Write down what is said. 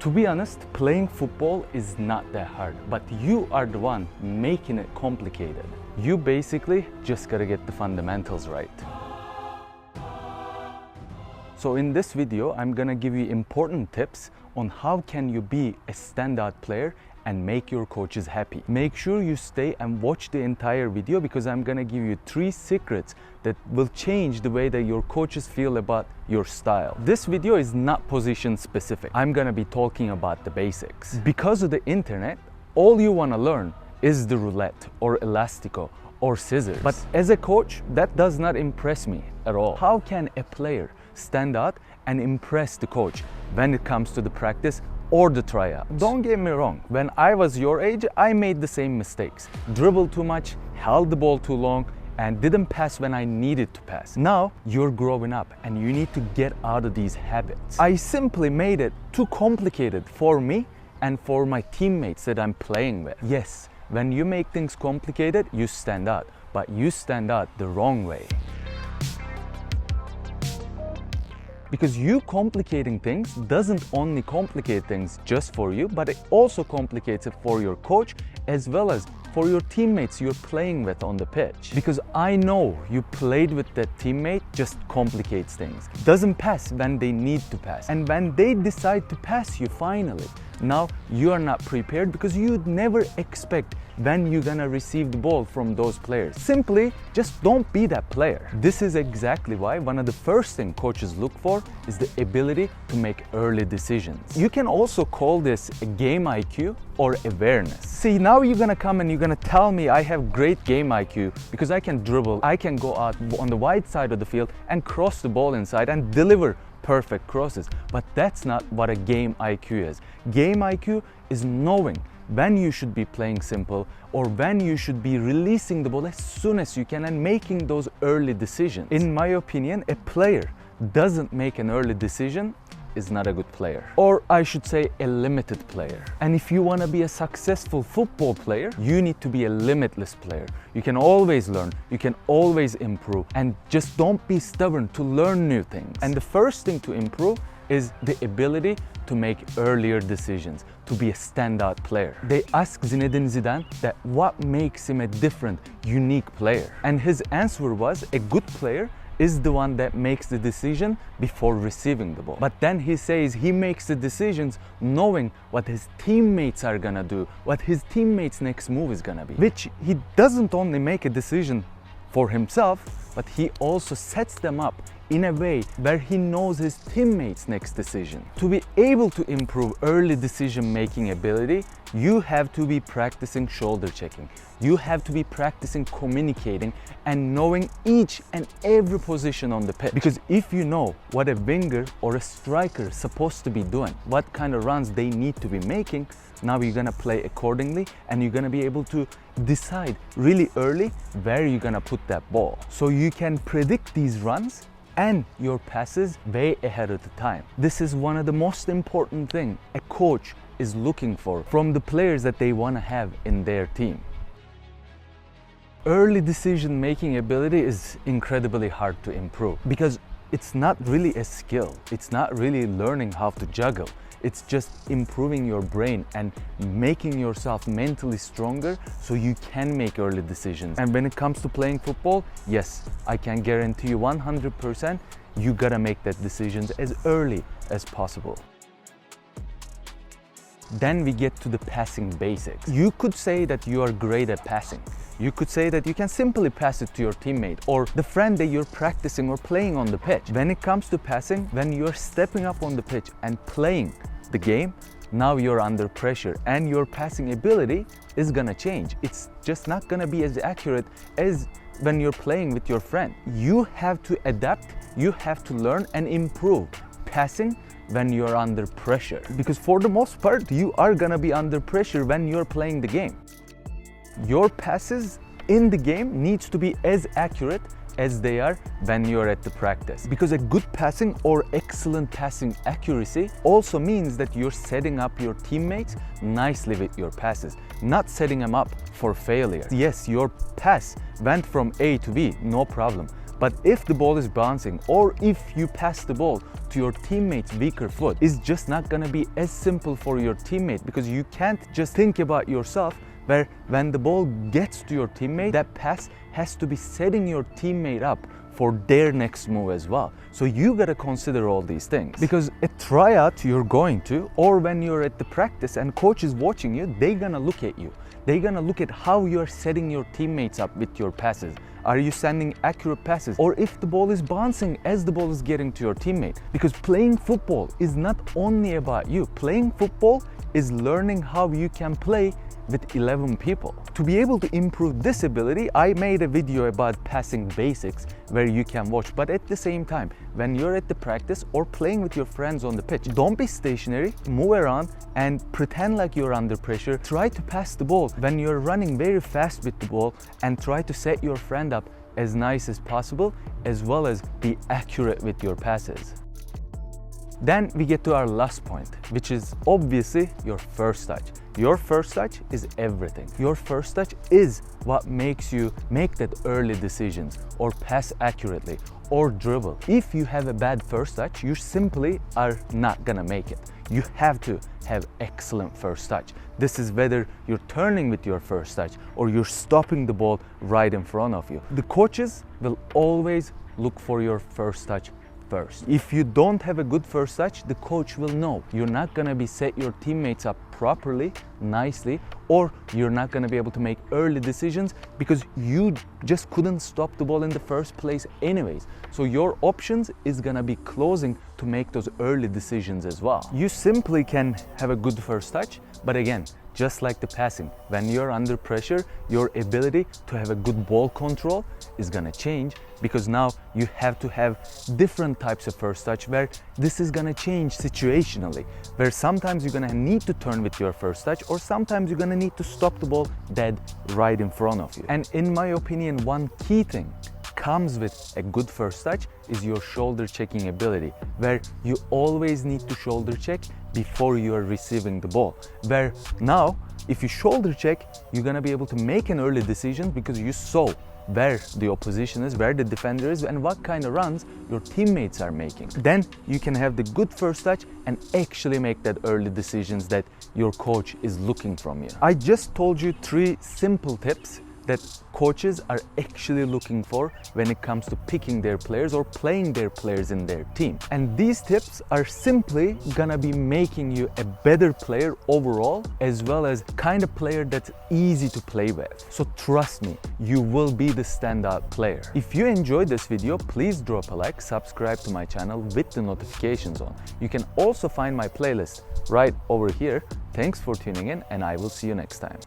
To be honest, playing football is not that hard, but you are the one making it complicated. You basically just gotta get the fundamentals right. So in this video, I'm gonna give you important tips on how can you be a standout player and make your coaches happy. Make sure you stay and watch the entire video because I'm gonna give you 3 secrets that will change the way that your coaches feel about your style. This video is not position specific. I'm gonna be talking about the basics. Because of the internet, all you wanna learn is the roulette or elastico or scissors. But as a coach, that does not impress me at all. How can a player stand out and impress the coach when it comes to the practice or the tryout? Don't get me wrong, when I was your age, I made the same mistakes. Dribbled too much, held the ball too long, and didn't pass when I needed to pass. Now, you're growing up and you need to get out of these habits. I simply made it too complicated for me and for my teammates that I'm playing with. Yes, when you make things complicated, you stand out, but you stand out the wrong way. Because you complicating things doesn't only complicate things just for you, but it also complicates it for your coach as well as for your teammates you're playing with on the pitch. Because I know you played with that teammate just complicates things. Doesn't pass when they need to pass. And when they decide to pass you finally, now you are not prepared because you'd never expect when you're gonna receive the ball from those players. Simply just don't be that player. This is exactly why one of the first things coaches look for is the ability to make early decisions. You can also call this a game IQ or awareness. See, now you're gonna come and you're gonna tell me I have great game IQ because I can dribble, I can go out on the wide side of the field and cross the ball inside and deliver perfect crosses. But that's not what a game IQ is. Game IQ is knowing when you should be playing simple or when you should be releasing the ball as soon as you can and making those early decisions. In my opinion, a player doesn't make an early decision is not a good player. Or I should say a limited player. And if you want to be a successful football player, you need to be a limitless player. You can always learn, you can always improve, and just don't be stubborn to learn new things. And the first thing to improve is the ability to make earlier decisions, to be a standout player. They asked Zinedine Zidane that what makes him a different, unique player. And his answer was a good player is the one that makes the decision before receiving the ball. But then he says he makes the decisions knowing what his teammates are gonna do, what his teammates' next move is gonna be. Which he doesn't only make a decision for himself, but he also sets them up in a way where he knows his teammates' next decision. To be able to improve early decision-making ability, you have to be practicing shoulder checking. You have to be practicing communicating and knowing each and every position on the pitch. Because if you know what a winger or a striker is supposed to be doing, what kind of runs they need to be making, now you're gonna play accordingly and you're gonna be able to decide really early where you're gonna put that ball. So you can predict these runs and your passes way ahead of the time. This is one of the most important things a coach is looking for from the players that they want to have in their team. Early decision making ability is incredibly hard to improve because it's not really a skill. It's not really learning how to juggle. It's just improving your brain and making yourself mentally stronger so you can make early decisions. And when it comes to playing football, yes, I can guarantee you 100% you gotta make that decisions as early as possible. Then we get to the passing basics. You could say that you are great at passing. You could say that you can simply pass it to your teammate or the friend that you're practicing or playing on the pitch. When it comes to passing, when you're stepping up on the pitch and playing the game, now you're under pressure and your passing ability is gonna change. It's just not gonna be as accurate as when you're playing with your friend. You have to adapt, you have to learn and improve passing when you're under pressure. Because for the most part, you are gonna be under pressure when you're playing the game. Your passes in the game needs to be as accurate as they are when you're at the practice. Because a good passing or excellent passing accuracy also means that you're setting up your teammates nicely with your passes, not setting them up for failure. Yes, your pass went from A to B, no problem. But if the ball is bouncing, or if you pass the ball to your teammate's weaker foot, it's just not gonna be as simple for your teammate, because you can't just think about yourself, where when the ball gets to your teammate, that pass has to be setting your teammate up for their next move as well. So you gotta consider all these things, because at tryout you're going to, or when you're at the practice and coach is watching you, they're gonna look at you. They're gonna look at how you're setting your teammates up with your passes. Are you sending accurate passes? Or if the ball is bouncing as the ball is getting to your teammate? Because playing football is not only about you. Playing football is learning how you can play with 11 people. To be able to improve this ability, I made a video about passing basics where you can watch. But at the same time, when you're at the practice or playing with your friends on the pitch, don't be stationary, move around and pretend like you're under pressure. Try to pass the ball when you're running very fast with the ball, and try to set your friend up as nice as possible, as well as be accurate with your passes. Then we get to our last point, which is obviously your first touch. Your first touch is everything. Your first touch is what makes you make that early decisions, or pass accurately, or dribble. If you have a bad first touch, you simply are not gonna make it. You have to have excellent first touch. This is whether you're turning with your first touch or you're stopping the ball right in front of you. The coaches will always look for your first touch first. If you don't have a good first touch, the coach will know you're not gonna be set your teammates up properly, nicely, or you're not gonna be able to make early decisions because you just couldn't stop the ball in the first place anyways. So your options is gonna be closing to make those early decisions as well. You simply can have a good first touch, but again, just like the passing, when you're under pressure, your ability to have a good ball control is gonna change, because now you have to have different types of first touch, where this is gonna change situationally, where sometimes you're gonna need to turn with your first touch, or sometimes you're gonna need to stop the ball dead right in front of you. And in my opinion, one key thing comes with a good first touch is your shoulder checking ability, where you always need to shoulder check before you are receiving the ball. Where now, if you shoulder check, you're gonna be able to make an early decision because you saw where the opposition is, where the defender is, and what kind of runs your teammates are making. Then you can have the good first touch and actually make that early decisions that your coach is looking from you. I just told you 3 simple tips that coaches are actually looking for when it comes to picking their players or playing their players in their team. And these tips are simply gonna be making you a better player overall, as well as kind of player that's easy to play with. So trust me, you will be the standout player. If you enjoyed this video, please drop a like, subscribe to my channel with the notifications on. You can also find my playlist right over here. Thanks for tuning in, and I will see you next time.